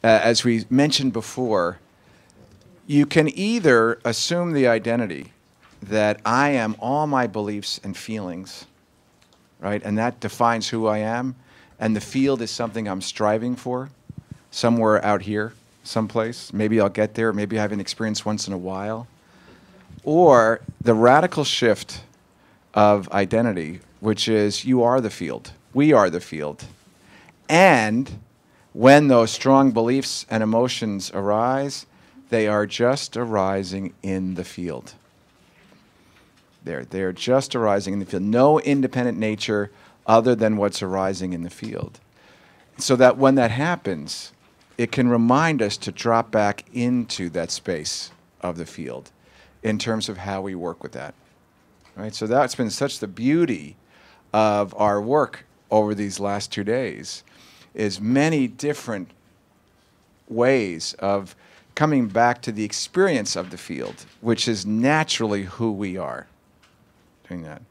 as we mentioned before, you can either assume the identity that I am all my beliefs and feelings, right? And that defines who I am. And the field is something I'm striving for, somewhere out here, someplace. Maybe I'll get there. Maybe I have an experience once in a while. Or the radical shift of identity, which is you are the field. We are the field. And when those strong beliefs and emotions arise, they are just arising in the field. They're just arising in the field. No independent nature other than what's arising in the field. So that when that happens, it can remind us to drop back into that space of the field in terms of how we work with that. Right? So that's been such the beauty of our work over these last 2 days, is many different ways of coming back to the experience of the field, which is naturally who we are. Doing that.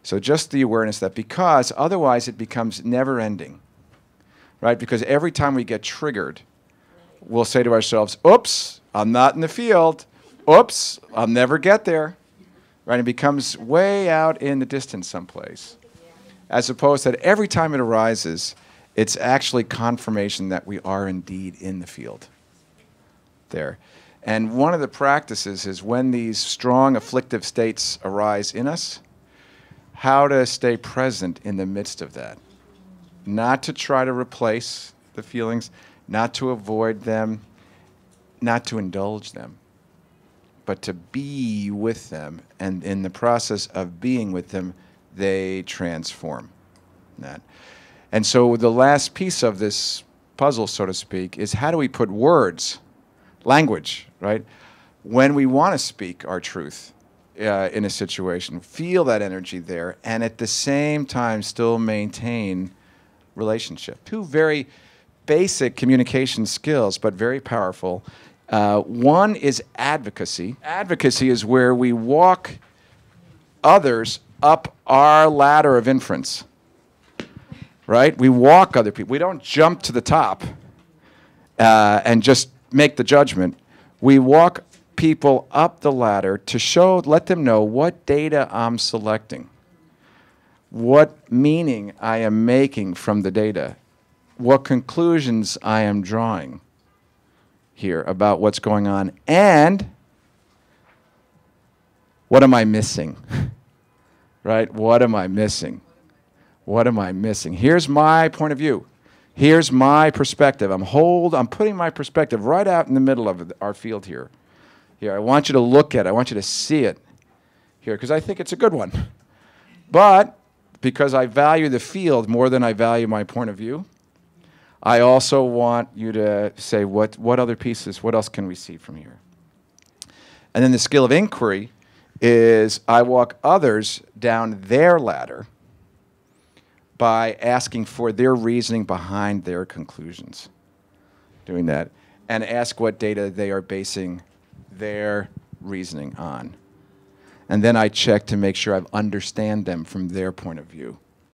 So just the awareness that, because otherwise it becomes never ending, right? Because every time we get triggered, we'll say to ourselves, oops, I'm not in the field. Oops, I'll never get there. Right? It becomes way out in the distance someplace. As opposed that every time it arises, it's actually confirmation that we are indeed in the field there. And one of the practices is when these strong afflictive states arise in us, how to stay present in the midst of that. Not to try to replace the feelings, not to avoid them, not to indulge them, but to be with them. And in the process of being with them, they transform that. And so the last piece of this puzzle, so to speak, is how do we put words, language, right, when we want to speak our truth in a situation, feel that energy there, and at the same time still maintain relationship. Two very basic communication skills, but very powerful. One is advocacy. Advocacy is where we walk others up our ladder of inference, right? We walk other people. We don't jump to the top and just make the judgment. We walk people up the ladder to show, let them know what data I'm selecting, what meaning I am making from the data, what conclusions I am drawing here about what's going on, and what am I missing, right? What am I missing? What am I missing? Here's my point of view. Here's my perspective. I'm putting my perspective right out in the middle of our field here. Here, I want you to look at it. I want you to see it here, because I think it's a good one. But because I value the field more than I value my point of view, I also want you to say, what other pieces, what else can we see from here? And then the skill of inquiry is I walk others down their ladder by asking for their reasoning behind their conclusions, doing that, and ask what data they are basing their reasoning on. And then I check to make sure I understand them from their point of view.